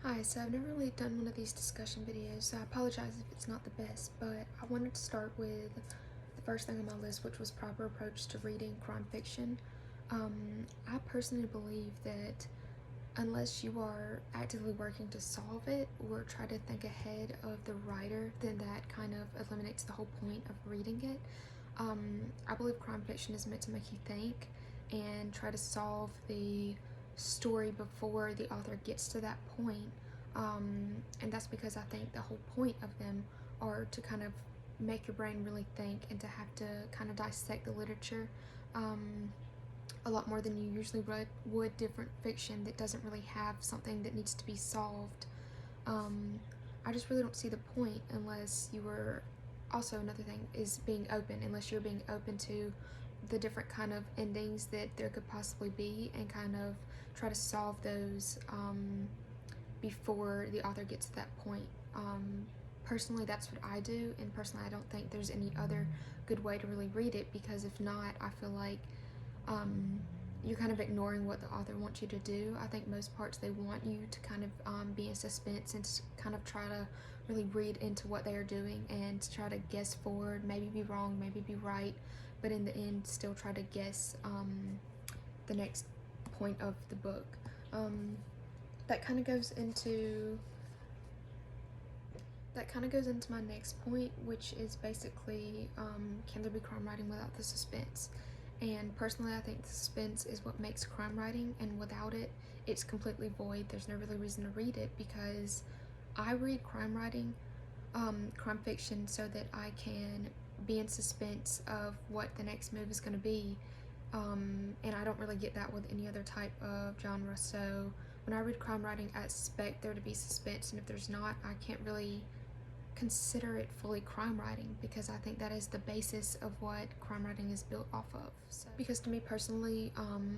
Hi, so I've never really done one of these discussion videos, so I apologize if it's not the best, but I wanted to start with the first thing on my list, which was proper approach to reading crime fiction. I personally believe that unless you are actively working to solve it or try to think ahead of the writer, then that kind of eliminates the whole point of reading it. I believe crime fiction is meant to make you think and try to solve the story before the author gets to that point. And that's because I think the whole point of them are to kind of make your brain really think and to have to kind of dissect the literature a lot more than you usually would different fiction that doesn't really have something that needs to be solved. I just really don't see the point unless you were, also another thing is being open, unless you're being open to the different kind of endings that there could possibly be and kind of try to solve those before the author gets to that point. Personally, that's what I do, and personally I don't think there's any other good way to really read it, because if not, I feel like you're kind of ignoring what the author wants you to do. I think most parts they want you to kind of be in suspense and kind of try to really read into what they are doing and to try to guess forward, maybe be wrong, maybe be right, but in the end still try to guess the next point of the book. That kind of goes into my next point, which is basically can there be crime writing without the suspense? And personally, I think the suspense is what makes crime writing, and without it, it's completely void. There's no really reason to read it, because I read crime writing, crime fiction, so that I can be in suspense of what the next move is going to be. And I don't really get that with any other type of genre. So when I read crime writing, I expect there to be suspense, and if there's not, I can't really consider it fully crime writing, because I think that is the basis of what crime writing is built off of. So, because to me personally,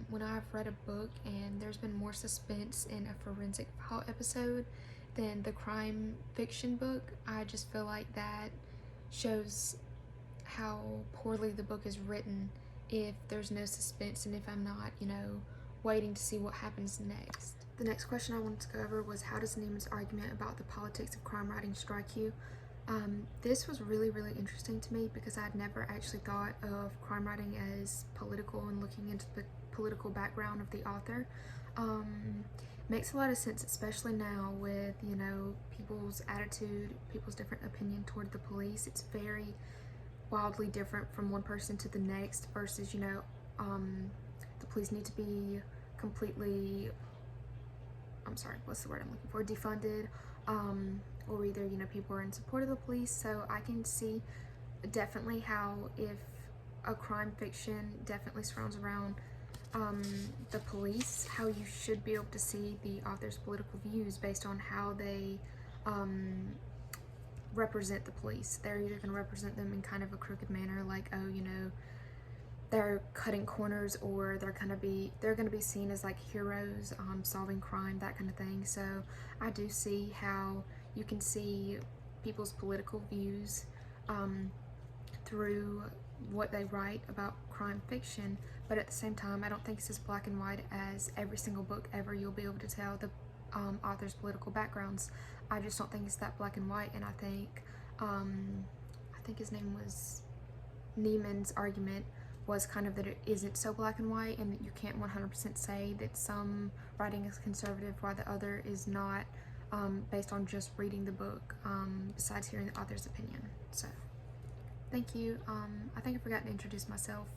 when I've read a book and there's been more suspense in a forensic file episode than the crime fiction book, I just feel like that shows how poorly the book is written if there's no suspense and if I'm not, waiting to see what happens next. The next question I wanted to go over was, how does Neiman's argument about the politics of crime writing strike you? This was really, really interesting to me, because I'd never actually thought of crime writing as political and looking into the political background of the author. Makes a lot of sense, especially now with, people's attitude, people's different opinion toward the police. It's very wildly different from one person to the next versus, the police need to be completely, what's the word I'm looking for, defunded, or either, people are in support of the police. So I can see definitely how, if a crime fiction definitely surrounds around the police, how you should be able to see the author's political views based on how they represent the police. They're either going to represent them in kind of a crooked manner, like, oh, they're cutting corners, or they're going to be seen as like heroes, solving crime, that kind of thing. So I do see how you can see people's political views through what they write about crime fiction, but at the same time, I don't think it's as black and white as every single book ever you'll be able to tell the author's political backgrounds. I just don't think it's that black and white, and I think his name was Neiman's argument was kind of that it isn't so black and white, and that you can't 100% say that some writing is conservative while the other is not, based on just reading the book, besides hearing the author's opinion. So thank you. I think I forgot to introduce myself.